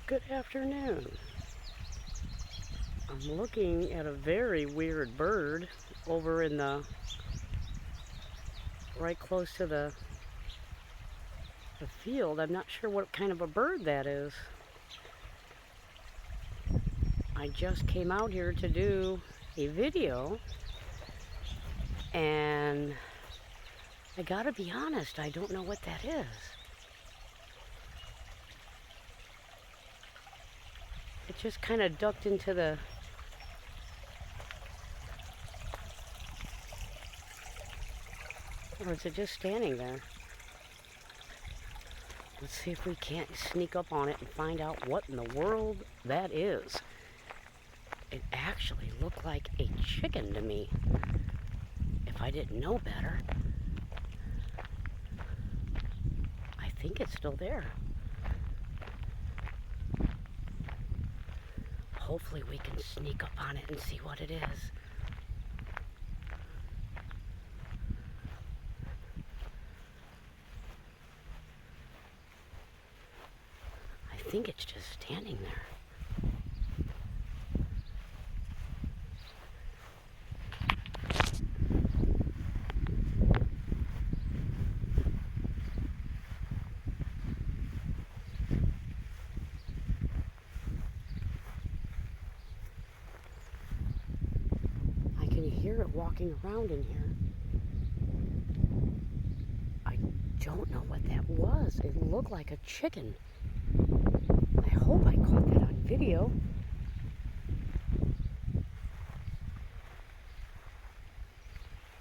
Good afternoon. I'm looking at a very weird bird over in the right close to the field. I'm not sure what kind of a bird that is. I just came out here to do a video, and I gotta be honest, I don't know what that is. It just kind of ducked into the or is it just standing there? Let's see if we can't sneak up on it and find out what in the world that is. It actually looked like a chicken to me, if I didn't know better. I think it's still there. Hopefully we can sneak up on it and see what it is. I think it's just standing there. I can hear it walking around in here. I don't know what that was. It looked like a chicken. I hope I caught that on video.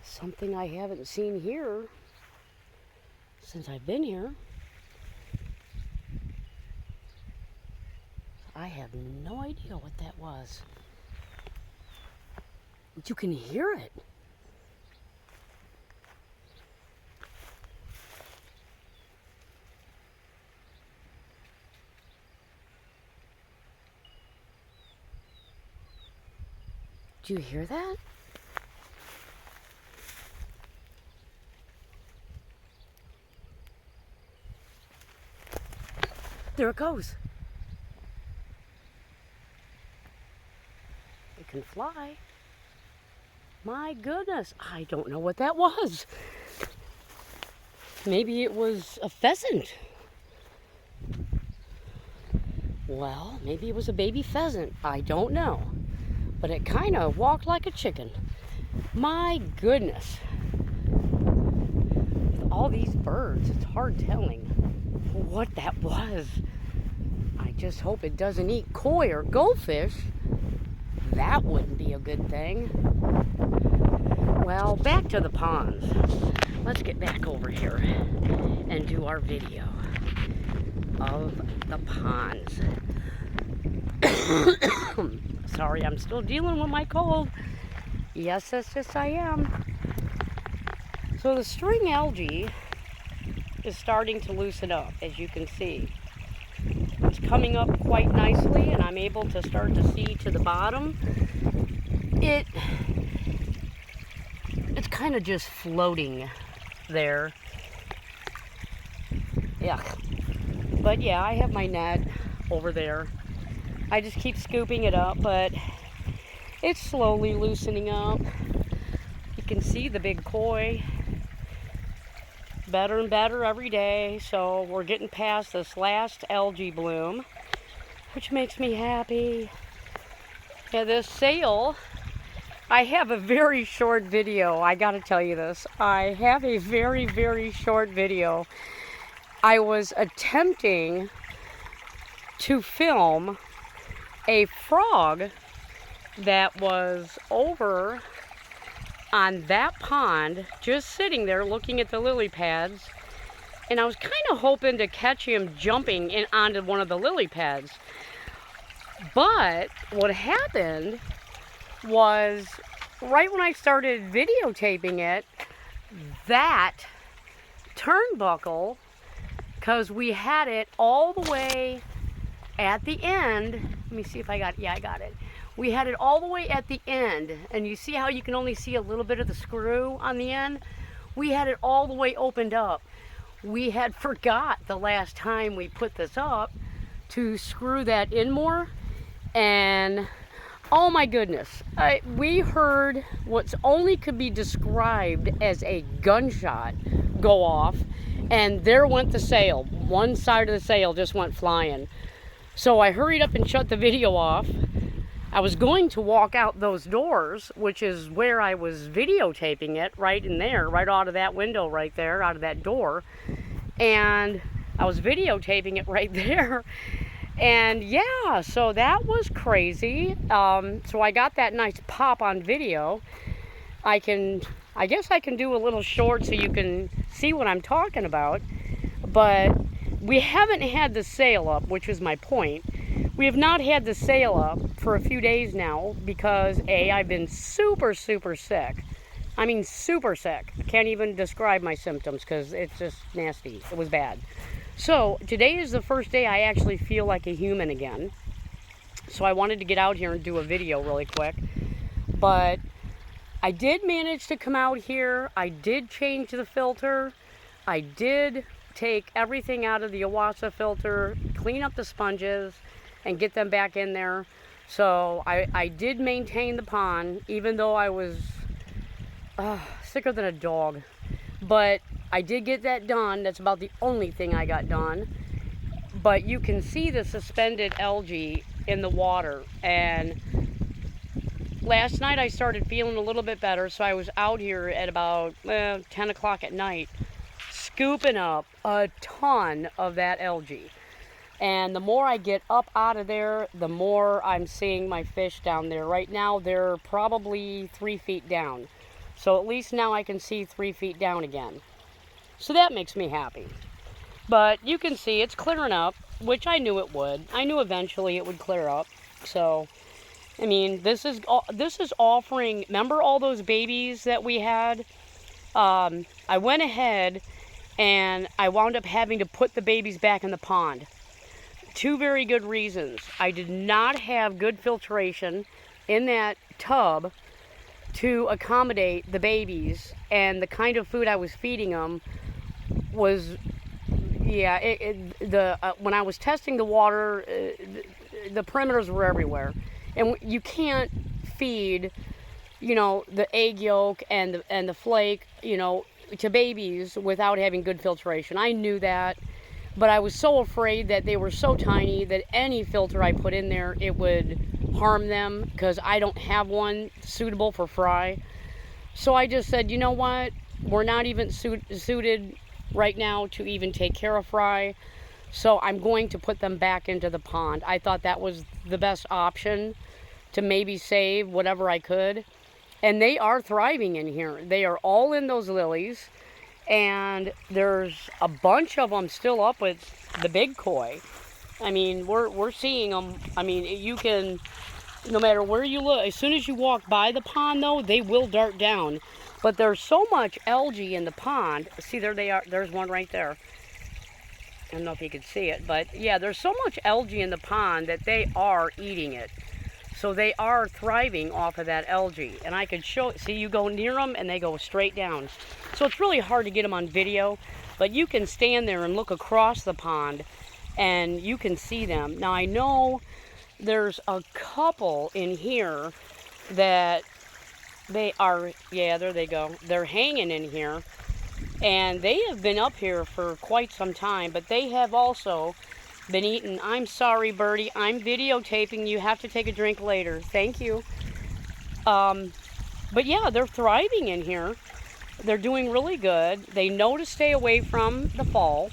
Something I haven't seen here since I've been here. I have no idea what that was. But you can hear it. Do you hear that? There it goes. It can fly. My goodness, I don't know what that was. Maybe it was a pheasant. Well, maybe it was a baby pheasant. I don't know. But it kind of walked like a chicken. My goodness. With all these birds, it's hard telling what that was. I just hope it doesn't eat koi or goldfish. That wouldn't be a good thing. Well, back to the ponds. Let's get back over here and do our video of the ponds. Sorry, I'm still dealing with my cold. Yes, I am. So the string algae is starting to loosen up, as you can see. It's coming up quite nicely, and I'm able to start to see to the bottom. It's kind of just floating there. Yeah. But yeah, I have my net over there. I just keep scooping it up, but it's slowly loosening up. You can see the big koi. Better and better every day. So we're getting past this last algae bloom, which makes me happy. Yeah, this sail, I have a very short video. I gotta tell you this. I have a very, very short video. I was attempting to film a frog that was over on that pond, just sitting there looking at the lily pads, and I was kind of hoping to catch him jumping in onto one of the lily pads. But what happened was, right when I started videotaping it, that turnbuckle, because we had it all the way at the end. Let me see if I got it. Yeah, I got it. We had it all the way at the end, and you see how you can only see a little bit of the screw on the end? We had it all the way opened up. We had forgot the last time we put this up to screw that in more. And oh my goodness, we heard what's only could be described as a gunshot go off, and there went the sail. One side of the sail just went flying. So I hurried up and shut the video off. I was going to walk out those doors, which is where I was videotaping it, right in there, right out of that window right there, out of that door. And I was videotaping it right there. And yeah, so that was crazy. So I got that nice pop on video. I guess I can do a little short so you can see what I'm talking about. But we haven't had the sail up, which is my point. We have not had the sail up for a few days now because I've been super, super sick. I mean, super sick. I can't even describe my symptoms because it's just nasty. It was bad. So today is the first day I actually feel like a human again. So I wanted to get out here and do a video really quick. But I did manage to come out here. I did change the filter. I did take everything out of the Iwasa filter, clean up the sponges, and get them back in there. So I did maintain the pond, even though I was sicker than a dog. But I did get that done. That's about the only thing I got done. But you can see the suspended algae in the water. And last night I started feeling a little bit better, so I was out here at about 10 o'clock at night scooping up a ton of that algae. And the more I get up out of there, the more I'm seeing my fish down there. Right now, they're probably 3 feet down. So at least now I can see 3 feet down again. So that makes me happy. But you can see it's clearing up, which I knew it would. I knew eventually it would clear up. So, I mean, this is offering, remember all those babies that we had? I went ahead and I wound up having to put the babies back in the pond. Two very good reasons. I did not have good filtration in that tub to accommodate the babies, and the kind of food I was feeding them was, yeah, when I was testing the water, the perimeters were everywhere. And you can't feed, you know, the egg yolk and the flake, you know, to babies without having good filtration. I knew that, but I was so afraid that they were so tiny that any filter I put in there, it would harm them because I don't have one suitable for fry. So I just said, you know what, we're not even suited right now to even take care of fry, so I'm going to put them back into the pond. I thought that was the best option to maybe save whatever I could. And they are thriving in here. They are all in those lilies. And there's a bunch of them still up with the big koi. I mean, we're seeing them. I mean, you can, no matter where you look, as soon as you walk by the pond, though, they will dart down. But there's so much algae in the pond. See, there they are. There's one right there. I don't know if you can see it, but yeah, there's so much algae in the pond that they are eating it. So they are thriving off of that algae. And I could show, see, you go near them and they go straight down. So it's really hard to get them on video, but you can stand there and look across the pond and you can see them. Now I know there's a couple in here that they are, yeah, there they go. They're hanging in here. And they have been up here for quite some time, but they have also been eaten. I'm sorry, Birdie. I'm videotaping. You have to take a drink later. Thank you. But yeah, they're thriving in here. They're doing really good. They know to stay away from the fall.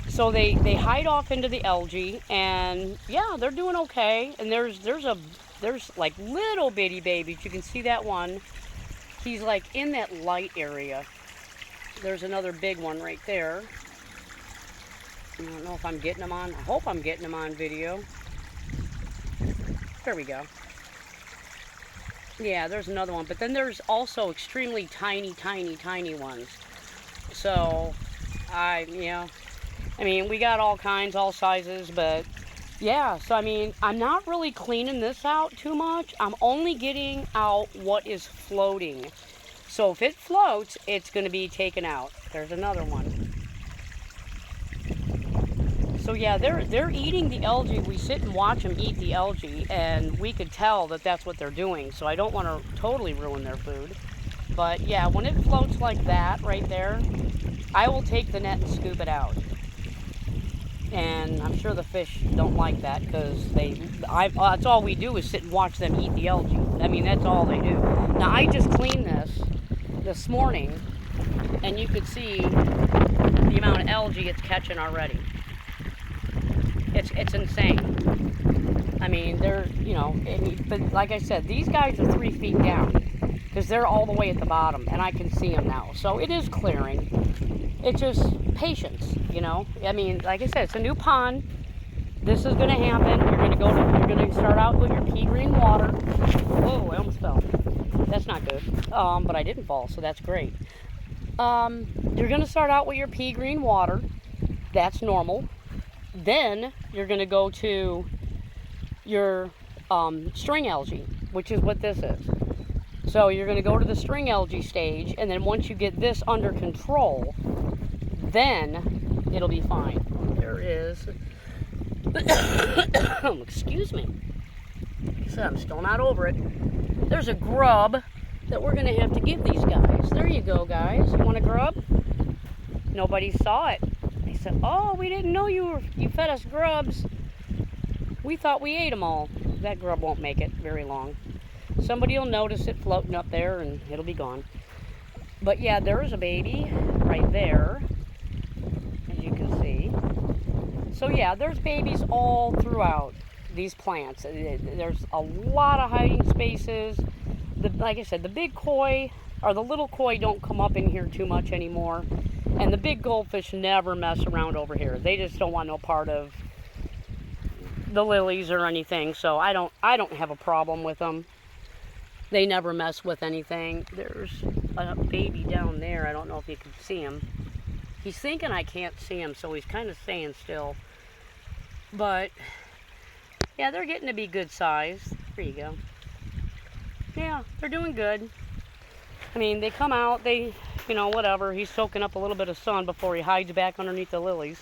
So they hide off into the algae, and yeah, they're doing okay. And there's like little bitty babies. You can see that one. He's like in that light area. There's another big one right there. I don't know if I'm getting them on. I hope I'm getting them on video. There we go. Yeah, there's another one. But then there's also extremely tiny, tiny, tiny ones. So, I mean, we got all kinds, all sizes, but yeah, so I mean, I'm not really cleaning this out too much. I'm only getting out what is floating. So if it floats, it's going to be taken out. There's another one. So yeah, they're eating the algae. We sit and watch them eat the algae, and we could tell that that's what they're doing. So I don't want to totally ruin their food. But yeah, when it floats like that right there, I will take the net and scoop it out. And I'm sure the fish don't like that because that's all we do is sit and watch them eat the algae. I mean, that's all they do. Now I just cleaned this morning, and you could see the amount of algae it's catching already. It's insane. I mean, but like I said, these guys are 3 feet down because they're all the way at the bottom, and I can see them now. So it is clearing. It's just patience, I mean, like I said, it's a new pond. This is going to happen. You're going to start out with your pea green water. Whoa, I almost fell. That's not good. But I didn't fall, so that's great. You're going to start out with your pea green water. That's normal. Then you're going to go to your string algae, which is what this is. So you're going to go to the string algae stage, and then once you get this under control, then it'll be fine. There is, excuse me. So I'm still not over it. There's a grub that we're going to have to give these guys. There you go, guys. You want a grub? Nobody saw it. They said, "Oh, we didn't know you fed us grubs. We thought we ate them all." That grub won't make it very long. Somebody will notice it floating up there, and it'll be gone. But yeah, there's a baby right there, as you can see. So yeah, there's babies all throughout these plants. There's a lot of hiding spaces. Like I said, the big koi, or the little koi, don't come up in here too much anymore. And the big goldfish never mess around over here. They just don't want no part of the lilies or anything. So I don't have a problem with them. They never mess with anything. There's a baby down there. I don't know if you can see him. He's thinking I can't see him, so he's kind of staying still. But yeah, they're getting to be good size. There you go. Yeah, they're doing good. I mean, they come out, whatever. He's soaking up a little bit of sun before he hides back underneath the lilies.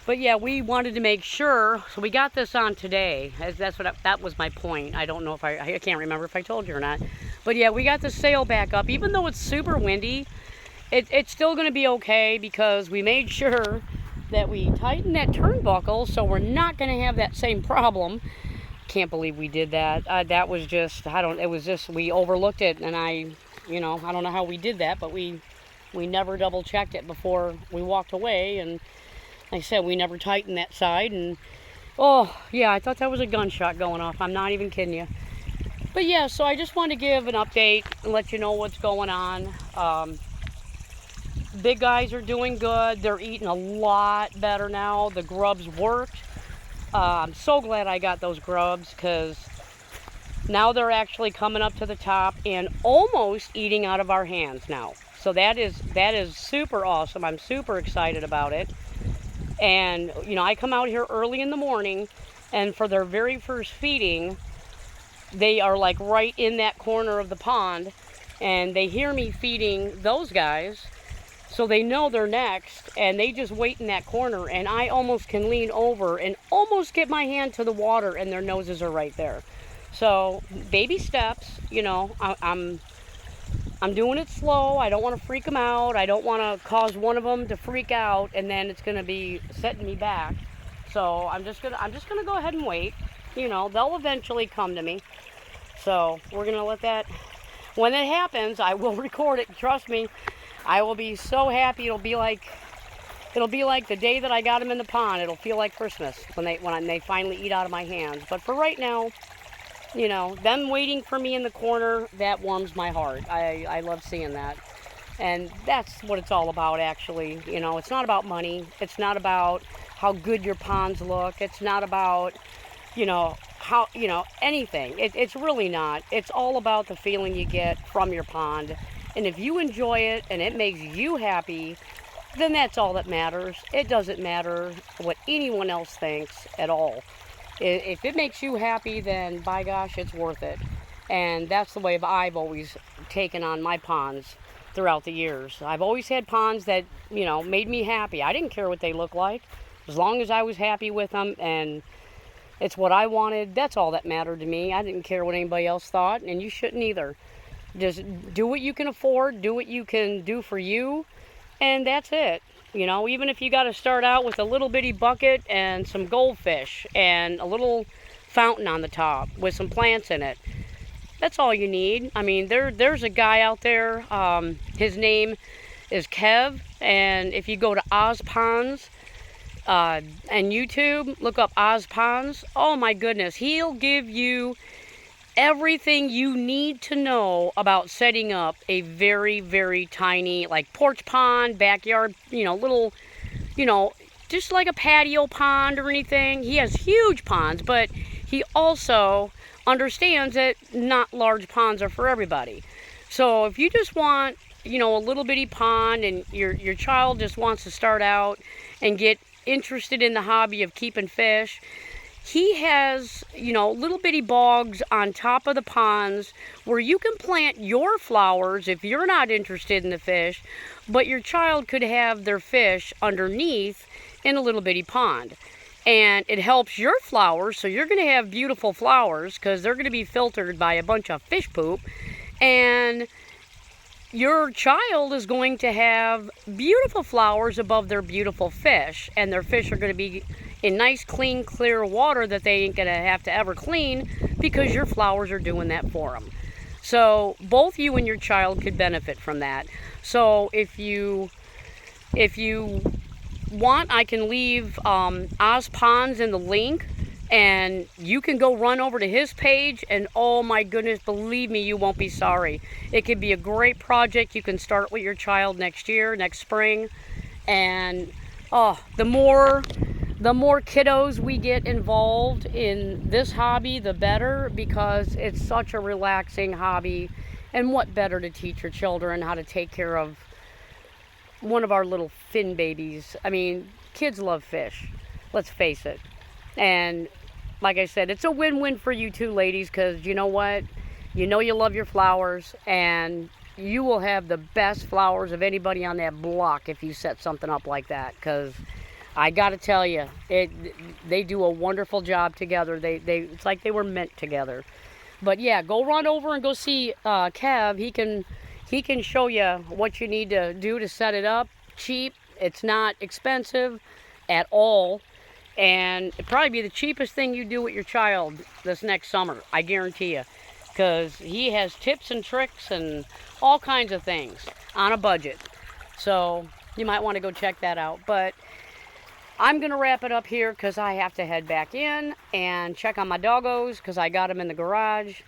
But yeah, we wanted to make sure, so we got this on today. That was my point. I don't know if I can't remember if I told you or not. But yeah, we got the sail back up. Even though it's super windy, it's still going to be okay because we made sure that we tightened that turnbuckle so we're not going to have that same problem. Can't believe we did that. That was just, we overlooked it, and I don't know how we did that, but we never double checked it before we walked away, and like I said, we never tightened that side, and oh yeah, I thought that was a gunshot going off. I'm not even kidding you. But yeah, so I just wanted to give an update and let you know what's going on. Big guys are doing good. They're eating a lot better now. The grubs worked. I'm so glad I got those grubs because now they're actually coming up to the top and almost eating out of our hands now. So that is super awesome. I'm super excited about it. And, I come out here early in the morning, and for their very first feeding, they are like right in that corner of the pond, and they hear me feeding those guys, so they know they're next, and they just wait in that corner, and I almost can lean over and almost get my hand to the water, and their noses are right there. So, baby steps, I'm doing it slow. I don't want to freak them out. I don't want to cause one of them to freak out, and then it's going to be setting me back. So I'm just gonna go ahead and wait. They'll eventually come to me. So we're gonna let that. When it happens, I will record it. Trust me, I will be so happy. It'll be like the day that I got them in the pond. It'll feel like Christmas when they finally eat out of my hands. But for right now, them waiting for me in the corner, that warms my heart. I love seeing that. And that's what it's all about, actually. It's not about money. It's not about how good your ponds look. It's not about, how, anything. It's really not. It's all about the feeling you get from your pond. And if you enjoy it and it makes you happy, then that's all that matters. It doesn't matter what anyone else thinks at all. If it makes you happy, then by gosh, it's worth it. And that's the way I've always taken on my ponds throughout the years. I've always had ponds that, made me happy. I didn't care what they looked like. As long as I was happy with them and it's what I wanted, that's all that mattered to me. I didn't care what anybody else thought, and you shouldn't either. Just do what you can afford, do what you can do for you, and that's it. You know, even if you got to start out with a little bitty bucket and some goldfish and a little fountain on the top with some plants in it, that's all you need. I mean, there's a guy out there, his name is Kev, and if you go to Ozponds and YouTube, look up Ozponds, oh my goodness, he'll give you everything you need to know about setting up a very, very tiny, like, porch pond, backyard, little, just like a patio pond or anything. He has huge ponds, but he also understands that not large ponds are for everybody. So if you just want, a little bitty pond and your child just wants to start out and get interested in the hobby of keeping fish, he has, little bitty bogs on top of the ponds where you can plant your flowers if you're not interested in the fish, but your child could have their fish underneath in a little bitty pond. And it helps your flowers, so you're going to have beautiful flowers because they're going to be filtered by a bunch of fish poop. And your child is going to have beautiful flowers above their beautiful fish, and their fish are going to be in nice, clean, clear water that they ain't going to have to ever clean because your flowers are doing that for them. So both you and your child could benefit from that. So if you want, I can leave Ozponds in the link, and you can go run over to his page, and oh my goodness, believe me, you won't be sorry. It could be a great project you can start with your child next year, next spring. And the more kiddos we get involved in this hobby, the better, because it's such a relaxing hobby. And what better to teach your children how to take care of one of our little fin babies. I mean, kids love fish, let's face it. And like I said, it's a win-win for you too, ladies, because you know what? You love your flowers, and you will have the best flowers of anybody on that block if you set something up like that, because I got to tell you, they do a wonderful job together. It's like they were meant together. But yeah, go run over and go see Kev. He can show you what you need to do to set it up. Cheap. It's not expensive at all. And it'd probably be the cheapest thing you do with your child this next summer. I guarantee you. Because he has tips and tricks and all kinds of things on a budget. So you might want to go check that out. But I'm going to wrap it up here because I have to head back in and check on my doggos because I got them in the garage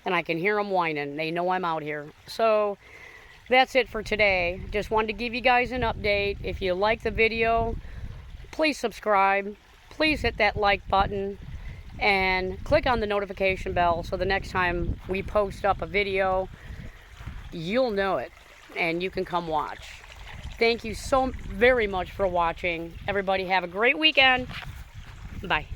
and I can hear them whining. They know I'm out here. So that's it for today. Just wanted to give you guys an update. If you like the video, please subscribe. Please hit that like button and click on the notification bell so the next time we post up a video, you'll know it and you can come watch. Thank you so very much for watching. Everybody have a great weekend. Bye.